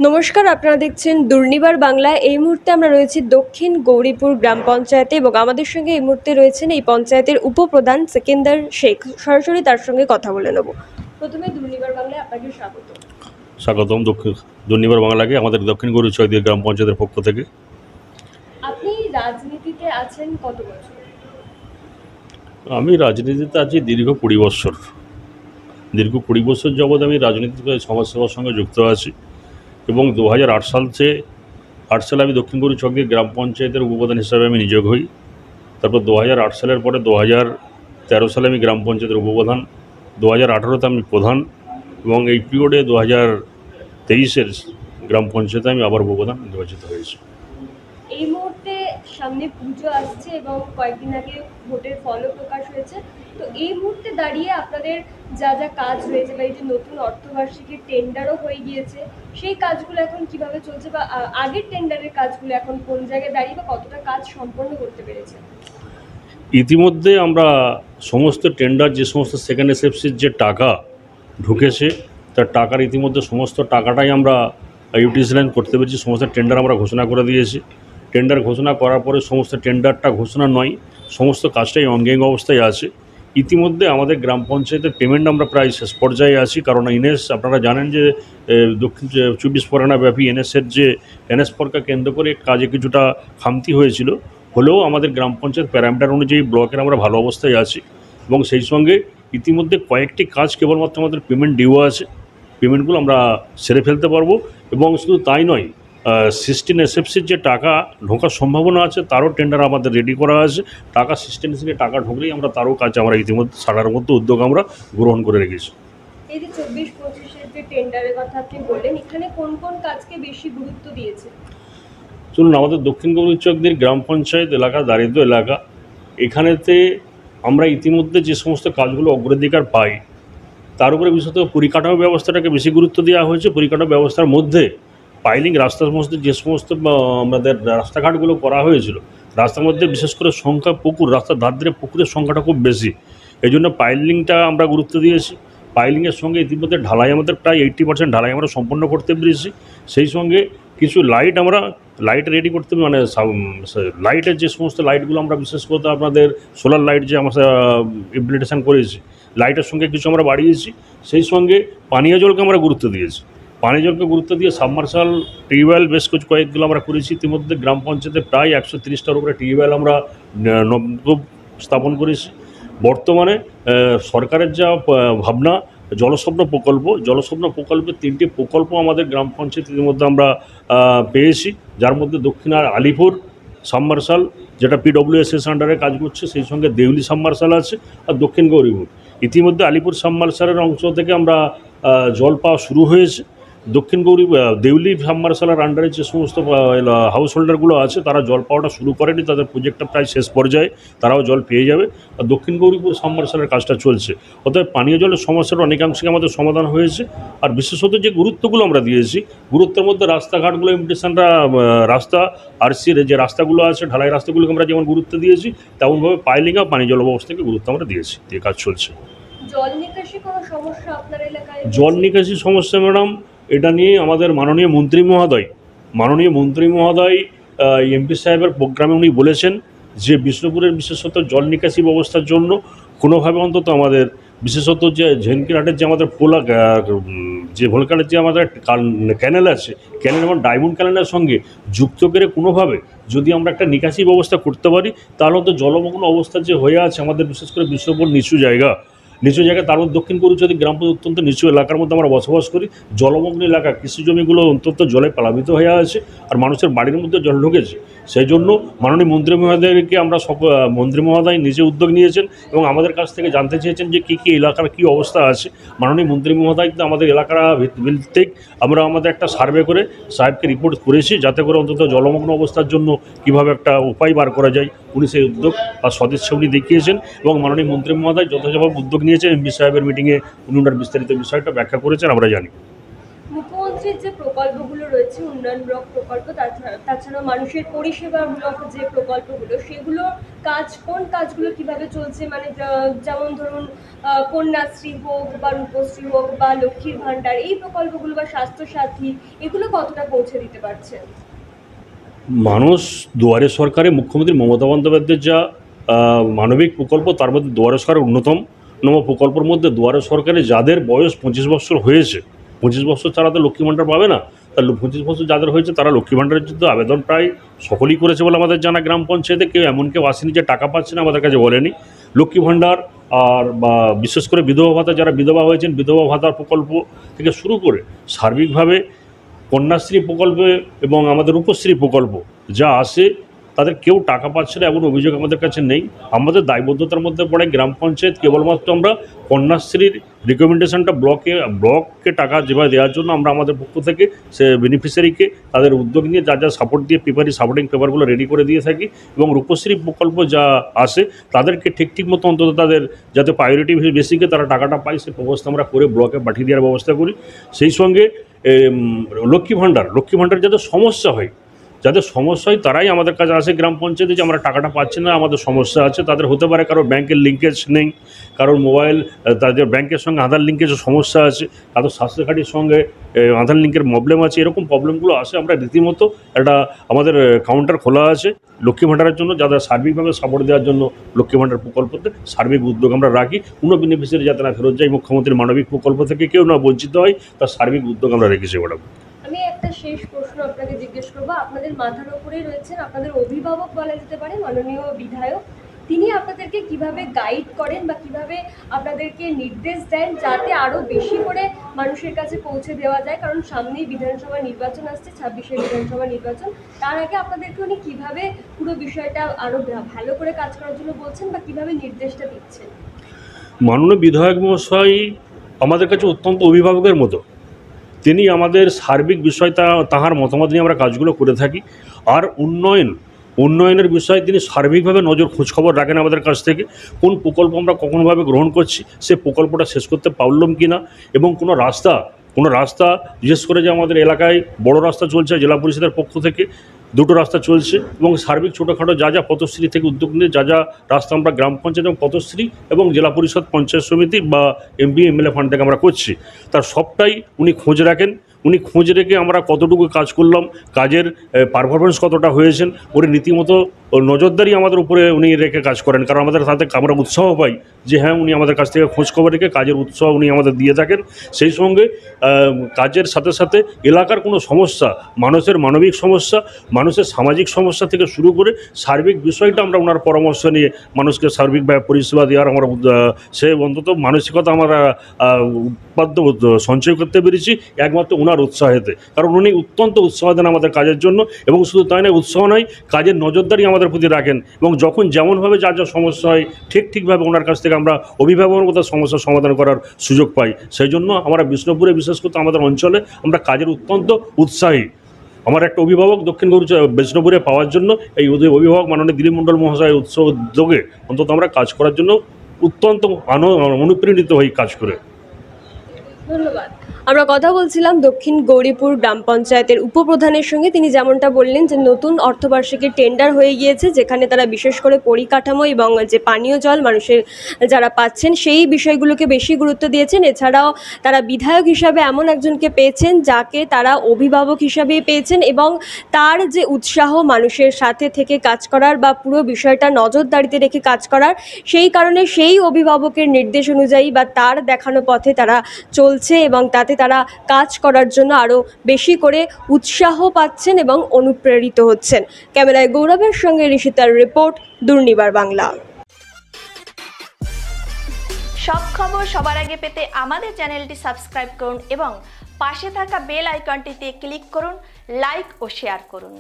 নমস্কার, আপনারা দেখছেন দুর্নিবার বাংলা। এই মুহূর্তে আমরা রয়েছি দক্ষিণ গৌরীপুর গ্রাম পঞ্চায়েতে এবং আমাদের সঙ্গে এই মুহূর্তে রয়েছেন এই পঞ্চায়েতের উপপ্রধান সেকেন্দার শেখ। সরাসরি তার সঙ্গে কথা বলে নেব। প্রথমে দুর্নিবার বাংলায় আপনাকে স্বাগত। স্বাগতম দুর্নিবার বাংলাকে আমাদের দক্ষিণ গৌরীপুর গ্রাম পঞ্চায়েতের পক্ষ থেকে। আপনি রাজনীতিতে আছেন কত বছর? আমি রাজনীতিতে আছি দীর্ঘ 20 বছর। দীর্ঘ 20 বছর যাবৎ আমি রাজনীতিতে সমাজসেবার সঙ্গে যুক্ত আছি এবং 2008 সালে আমি দক্ষিণ গৌরীপুর গ্রাম পঞ্চায়েতের উপপ্রধান হিসাবে আমি নিয়োগ হই। তারপর 2008 সালের পরে 2013 সালে আমি গ্রাম পঞ্চায়েতের উপপ্রধান, 2018তে আমি প্রধান এবং এই পিরিয়ডে 2023-এর গ্রাম পঞ্চায়েতে আমি আবার উপপ্রধান নির্বাচিত হয়েছি। এই মুহূর্তে সামনে পুজো আসছে এবং কয়েকদিন আগে ভোটের ফলও প্রকাশ হয়েছে। তো এই মুহূর্তে দাঁড়িয়ে আপনাদের যা যা কাজ রয়েছে বা এই যে নতুন অর্থবার্ষিকীর টেন্ডারও হয়ে গিয়েছে, সেই কাজগুলো এখন কিভাবে চলছে বা আগের টেন্ডারের কাজগুলো এখন কোন জায়গায় দাঁড়িয়ে বা কতটা কাজ সম্পন্ন করতে পেরেছে? ইতিমধ্যে আমরা সমস্ত টেন্ডার, যে সমস্ত সেকেন্ড এসএফসির যে টাকা ঢুকেছে তার টাকার ইতিমধ্যে সমস্ত টাকাটাই আমরা ইউটিলাইজ করতে পেরেছি। সমস্ত টেন্ডার আমরা ঘোষণা করে দিয়েছি। টেন্ডার ঘোষণা করার পরে সমস্ত টেন্ডারটা ঘোষণা নয়, সমস্ত কাজটাই অনগোয়িং অবস্থায় আছে। ইতিমধ্যে আমাদের গ্রাম পঞ্চায়েতের পেমেন্ট আমরা প্রায় শেষ পর্যায়ে আছি, কারণ এনএস আপনারা জানেন যে দক্ষিণ 24 পরগনা ব্যাপী এনএসের যে এনএস পরকে কেন্দ্র করে কাজে কিছুটা খামতি হয়েছিল, হলেও আমাদের গ্রাম পঞ্চায়েত প্যারামিটার অনুযায়ী ব্লকের আমরা ভালো অবস্থায় আছি এবং সেই সঙ্গে ইতিমধ্যে কয়েকটি কাজ কেবলমাত্র আমাদের পেমেন্ট ডিউ আছে। পেমেন্টগুলো আমরা সেরে ফেলতে পারবো এবং শুধু তাই নয়, 16 এসএফসির যে টাকা ঢোকার সম্ভাবনা আছে তারও টেন্ডার আমাদের রেডি করা আছে। 16 এসএফসির টাকা ঢুকলেই আমরা তারও কাজ আমরা ইতিমধ্যে সারার মধ্যে উদ্যোগ আমরা গ্রহণ করে রেখেছি। এই যে 24-25-এর যে টেন্ডারের কথা আপনি বললেন, এখানে কোন কোন কাজকে বেশি গুরুত্ব দিয়েছে? চলুন, আমাদের দক্ষিণ গৌরীচকদের গ্রাম পঞ্চায়েত এলাকা দারিদ্র এলাকা, এখানেতে আমরা ইতিমধ্যে যে সমস্ত কাজগুলো অগ্রাধিকার পাই তার উপরে বিশেষত পরিকাঠামো ব্যবস্থাটাকে বেশি গুরুত্ব দেওয়া হয়েছে। পরিকাঠামো ব্যবস্থার মধ্যে পাইলিং রাস্তার সমস্ত যে সমস্ত আমাদের রাস্তাঘাটগুলো করা হয়েছিল, রাস্তার মধ্যে বিশেষ করে সংখ্যা পুকুর, রাস্তার ধার ধারে পুকুরের সংখ্যাটা খুব বেশি, এই জন্য পাইলিংটা আমরা গুরুত্ব দিয়েছি। পাইলিংয়ের সঙ্গে ইতিমধ্যে ঢালাই আমাদের প্রায় 80% ঢালাই আমরা সম্পন্ন করতে পেরেছি। সেই সঙ্গে কিছু লাইট রেডি করতে, মানে লাইটের যে সমস্ত লাইটগুলো আমরা বিশেষ করে আপনাদের সোলার লাইট যে আমরা ইমপ্লিমেন্টেশন করেছি, লাইটের সঙ্গে কিছু আমরা বাড়িয়েছি। সেই সঙ্গে পানীয় জলকে আমরা গুরুত্ব দিয়েছি। পানীয় জলকে গুরুত্ব দিয়ে সাবমার্শাল টিউবওয়েল বেশ কয়েকগুলো আমরা করেছি। ইতিমধ্যে গ্রাম পঞ্চায়েতে প্রায় 130টার উপরে টিউবওয়েল আমরা স্থাপন করেছি। বর্তমানে সরকারের যা ভাবনা, জলস্বপ্ন প্রকল্পে 3টি প্রকল্প আমাদের গ্রাম পঞ্চায়েত ইতিমধ্যে আমরা পেয়েছি, যার মধ্যে দক্ষিণার আলিপুর সাবমার্শাল যেটা পিডব্লিউএসএস আন্ডারে কাজ করছে, সেই সঙ্গে দেউলি সাবমার্শাল আছে আর দক্ষিণ গৌরীপুর। ইতিমধ্যে আলিপুর সাবমার্শালের অংশ থেকে আমরা জল পাওয়া শুরু হয়েছে। দক্ষিণ দেউলি সাবমার্শালের আন্ডারে যে সমস্ত হাউস হোল্ডারগুলো আছে তারা জল পাওয়াটা শুরু করেনি, তাদের প্রজেক্টটা প্রায় শেষ পর্যায়ে, তারাও জল পেয়ে যাবে। আর দক্ষিণ গৌরীপুর সাবমার্শালের কাজটা চলছে। অতএব পানীয় জলের সমস্যাটা অনেকাংশে আমাদের সমাধান হয়েছে। আর বিশেষত যে গুরুত্বগুলো আমরা দিয়েছি, গুরুত্বের মধ্যে রাস্তাঘাটগুলো ইমিটেশনটা, রাস্তা আরসির যে রাস্তাগুলো আছে ঢালাই রাস্তাগুলোকে আমরা যেমন গুরুত্ব দিয়েছি, তেমনভাবে পাইলিং আর পানীয় জল ব্যবস্থাকে গুরুত্ব আমরা দিয়েছি, দিয়ে কাজ চলছে। জল নিকাশি কোনো সমস্যা আপনার এলাকায়? জল নিকাশি সমস্যা ম্যাডাম, এটা নিয়ে আমাদের মাননীয় মন্ত্রী মহোদয় এমপি সাহেবের প্রোগ্রামে উনি বলেছেন যে বিষ্ণুপুরের বিশেষত জল নিকাশি ব্যবস্থার জন্য কোনোভাবে অন্তত আমাদের বিশেষত যে ঝেনকিরহাটের যে আমাদের যে ভোলকালের যে আমাদের ক্যানেল আছে, ক্যানেল এবং ডায়মন্ড ক্যানেলের সঙ্গে যুক্ত করে কোনোভাবে যদি আমরা একটা নিকাশি ব্যবস্থা করতে পারি, তাহলে তো জলমগ্ন অবস্থা যে হয়ে আছে আমাদের বিশেষ করে বিষ্ণুপুর নিচু জায়গা, তার মধ্যে দক্ষিণ গৌরীচক গ্রাম অত্যন্ত নিচু এলাকার মধ্যে আমরা বসবাস করি। জলমগ্ন এলাকা, কৃষি জমিগুলো অন্তত জলে প্লাবিত হয়ে আছে আর মানুষের বাড়ির মধ্যে জল ঢুকেছে। সেই জন্য মাননীয় মন্ত্রী মহোদয়কে আমরা মন্ত্রী মহোদয় নিজে উদ্যোগ নিয়েছেন এবং আমাদের কাছ থেকে জানতে চেয়েছেন যে কী এলাকার কী অবস্থা আছে। মাননীয় মন্ত্রী মহোদয় আমাদের এলাকার ভিত্তিক আমরা আমাদের একটা সার্ভে করে সাহেবকে রিপোর্ট করেছি, যাতে করে অন্তত জলমগ্ন অবস্থার জন্য কীভাবে একটা উপায় বার করা যায়। উনি সেই উদ্যোগ আর সদিচ্ছা উনি দেখিয়েছেন এবং মাননীয় মন্ত্রী মহোদয় যথাযথ উদ্যোগ নিয়েছেন। এমপি সাহেবের মিটিংয়ে উনি ওনার বিস্তারিত বিষয়টা ব্যাখ্যা করেছেন, আমরা জানি। মুখ্যমন্ত্রী কন্যাশ্রীর যে প্রকল্পগুলো রয়েছে, উন্নয়নমূলক প্রকল্প, তাছাড়া মানুষের পরিষেবামূলক যে প্রকল্পগুলো, সেগুলো কোন কাজগুলো কিভাবে চলছে? মানে যেমন ধরুন কন্যাশ্রী হোক বা রূপশ্রী হোক বা লক্ষ্মীর ভাণ্ডার, এই প্রকল্পগুলো বা স্বাস্থ্যসাথী, এগুলো কতটা পৌঁছে দিতে পারছেন? মানুষ দুয়ারে সরকারে মুখ্যমন্ত্রী মমতা বন্দ্যোপাধ্যায়ের যা মানবিক প্রকল্প, তার মধ্যে দুয়ারে সরকার অন্যতম প্রকল্পের মধ্যে দুয়ারে সরকারে যাদের বয়স 25 বছর হয়েছে, 25 বছর ছাড়া তো লক্ষ্মী ভাণ্ডার পাবে না। তার 25 বছর যাদের হয়েছে তারা লক্ষ্মী ভাণ্ডারের জন্য আবেদন প্রায় সকলেই করেছে বলে আমাদের জানা। গ্রাম পঞ্চায়েতে কেউ আসেনি যে টাকা পাচ্ছে না, আমাদের কাছে বলেনি। লক্ষ্মী ভাণ্ডার আর বা বিশেষ করে বিধবা ভাতা, যারা বিধবা হয়েছেন বিধবা ভাতার প্রকল্প থেকে শুরু করে সার্বিকভাবে কন্যাশ্রী প্রকল্পে এবং আমাদের রূপশ্রী প্রকল্প যা আসে, তাদের কেউ টাকা পাচ্ছে না এমন অভিযোগ আমাদের কাছে নেই। আমাদের দায়বদ্ধতার মধ্যে পড়ে গ্রাম পঞ্চায়েত কেবলমাত্র আমরা কন্যাশ্রীর রিকমেন্ডেশনটা ব্লককে টাকা যেভাবে দেওয়ার জন্য আমরা আমাদের পক্ষ থেকে সে বেনিফিশিয়ারিকে তাদের উদ্যোগ নিয়ে যা সাপোর্ট দিয়ে সাপোর্টিং পেপারগুলো রেডি করে দিয়ে থাকি, এবং রূপশ্রী প্রকল্প যা আসে তাদেরকে ঠিক মতো অন্তত তাদের যাতে প্রায়োরিটি বেসিকে তারা টাকাটা পায় সে ব্যবস্থা আমরা করে ব্লকে পাঠিয়ে দেওয়ার ব্যবস্থা করি। সেই সঙ্গে লক্ষ্মী ভাণ্ডার যাদের সমস্যা হয় তারাই আমাদের কাছে আসে গ্রাম পঞ্চায়েতে যে আমরা টাকাটা পাচ্ছি না, আমাদের সমস্যা আছে। তাদের হতে পারে কারোর ব্যাংকের লিঙ্কেজ নেই, কারোর মোবাইল তাদের ব্যাংকের সঙ্গে আধার লিঙ্কেজের সমস্যা আছে, কারোর স্বাস্থ্যসাথীর সঙ্গে আধার লিঙ্কের প্রবলেম আছে। এরকম প্রবলেমগুলো আসে, আমরা রীতিমতো একটা আমাদের কাউন্টার খোলা আছে লক্ষ্মী ভাণ্ডারের জন্য, যাদের সার্বিকভাবে সাপোর্ট দেওয়ার জন্য লক্ষ্মী ভাণ্ডার প্রকল্পতে সার্বিক উদ্যোগ আমরা রাখি। কোনো বেনিফিশিয়ারি যাতে না ফেরত যায়, মুখ্যমন্ত্রীর মানবিক প্রকল্প থেকে কেউ না বঞ্চিত হয়, তার সার্বিক উদ্যোগ আমরা রেখেছি ম্যাডাম। আমি একটা শেষ প্রশ্ন আপনাকে জিজ্ঞেস করবো। আপনাদের মাথার উপরেই রয়েছেন আপনাদের অভিভাবক বলা যেতে পারে, মাননীয় বিধায়ক। তিনি আপনাদেরকে কিভাবে গাইড করেন বা কিভাবে আপনাদেরকে নির্দেশ দেন যাতে আরো বেশি করে মানুষের কাছে পৌঁছে দেওয়া যায়? কারণ সামনেই বিধানসভা নির্বাচন আসছে, 26শে বিধানসভা নির্বাচন। তার আগে আপনাদেরকে উনি কিভাবে পুরো বিষয়টা আরো ভালো করে কাজ করার জন্য বলছেন বা কিভাবে নির্দেশটা দিচ্ছেন? মাননীয় বিধায়ক মহাশয় আমাদের কাছে অত্যন্ত অভিভাবকের মতো। তিনি আমাদের সার্বিক বিষয়টা তাহার মতামত নিয়ে আমরা কাজগুলো করে থাকি। আর উন্নয়নের বিষয়ে তিনি সার্বিকভাবে খোঁজখবর রাখেন আমাদের কাছ থেকে। কোন প্রকল্প আমরা কখনোভাবে গ্রহণ করছি, সে প্রকল্পটা শেষ করতে পারলাম কি না, এবং কোনো রাস্তা বিশেষ করে যে আমাদের এলাকায় বড় রাস্তা চলছে জেলা পরিষদের পক্ষ থেকে, 2টো রাস্তা চলছে, এবং সার্বিক ছোটোখাটো যা পথশ্রী থেকে উদ্যোগ নিয়ে যা রাস্তা আমরা গ্রাম পঞ্চায়েত এবং পথশ্রী এবং জেলা পরিষদ পঞ্চায়েত সমিতি বা এমপি এমএলএ ফান্ড থেকে আমরা করছি, তার সবটাই উনি খোঁজ রাখেন। উনি খোঁজ রেখে আমরা কতটুকু কাজ করলাম, কাজের পারফরমেন্স কতটা হয়েছেন, উনি রীতিমতো নজরদারি আমাদের উপরে উনি রেখে কাজ করেন। কারণ আমাদের তাতে আমরা উৎসাহ পাই যে হ্যাঁ, উনি আমাদের কাছ থেকে খোঁজখবর রেখে কাজের উৎসাহ উনি আমাদের দিয়ে থাকেন। সেই সঙ্গে কাজের সাথে সাথে এলাকার কোনো সমস্যা, মানুষের মানবিক সমস্যা, মানুষের সামাজিক সমস্যা থেকে শুরু করে সার্বিক বিষয়টা আমরা ওনার পরামর্শ নিয়ে মানুষকে সার্বিকভাবে পরিষেবা দেওয়ার আমরা সে অন্তত মানসিকতা আমরা উৎপাদ্য সঞ্চয় করতে পেরেছি একমাত্র ওনার উৎসাহেতে। কারণ উনি অত্যন্ত উৎসাহ দেন আমাদের কাজের জন্য, এবং শুধু তাই নয়, উৎসাহ নয়, কাজের নজরদারি আমাদের প্রতি রাখেন, এবং যখন যেমনভাবে যা সমস্যা হয় ঠিকভাবে ওনার কাছ থেকে আমরা অভিভাবকের মতো সমস্যার সমাধান করার সুযোগ পাই। সেই জন্য আমরা বিষ্ণুপুরে, বিশেষ করে আমাদের অঞ্চলে আমরা কাজের অত্যন্ত উৎসাহী। আমার একটা অভিভাবক দক্ষিণ বিষ্ণুপুরে পাওয়ার জন্য এই অভিভাবক মাননীয় দিলীপ মণ্ডল মহাশয়ের উদ্যোগে অন্তত আমরা কাজ করার জন্য অত্যন্ত অনুপ্রাণিত হই কাজ করে। ধন্যবাদ। আমরা কথা বলছিলাম দক্ষিণ গৌরীপুর গ্রাম পঞ্চায়েতের উপপ্রধানের সঙ্গে। তিনি যেমনটা বললেন যে নতুন অর্থবার্ষিকীর টেন্ডার হয়ে গিয়েছে, যেখানে তারা বিশেষ করে পরিকাঠামো এবং যে পানীয় জল মানুষের যারা পাচ্ছেন সেই বিষয়গুলোকে বেশি গুরুত্ব দিয়েছেন। এছাড়াও তারা বিধায়ক হিসাবে এমন একজনকে পেয়েছেন যাকে তারা অভিভাবক হিসাবেই পেয়েছেন, এবং তার যে উৎসাহ মানুষের সাথে থেকে কাজ করার বা পুরো বিষয়টা নজরদারিতে রেখে কাজ করার, সেই কারণে সেই অভিভাবকের নির্দেশ অনুযায়ী বা তার দেখানো পথে তারা চলছে, এবং তাতে তারা কাজ করার জন্য আরও বেশি করে উৎসাহ পাচ্ছেন এবং অনুপ্রেরিত হচ্ছেন। ক্যামেরায় গৌরবের সঙ্গে ঋষিতার রিপোর্ট, দুর্নিবার বাংলা। সব খবর সবার আগে পেতে আমাদের চ্যানেলটি সাবস্ক্রাইব করুন এবং পাশে থাকা বেল আইকনটিতে ক্লিক করুন, লাইক ও শেয়ার করুন।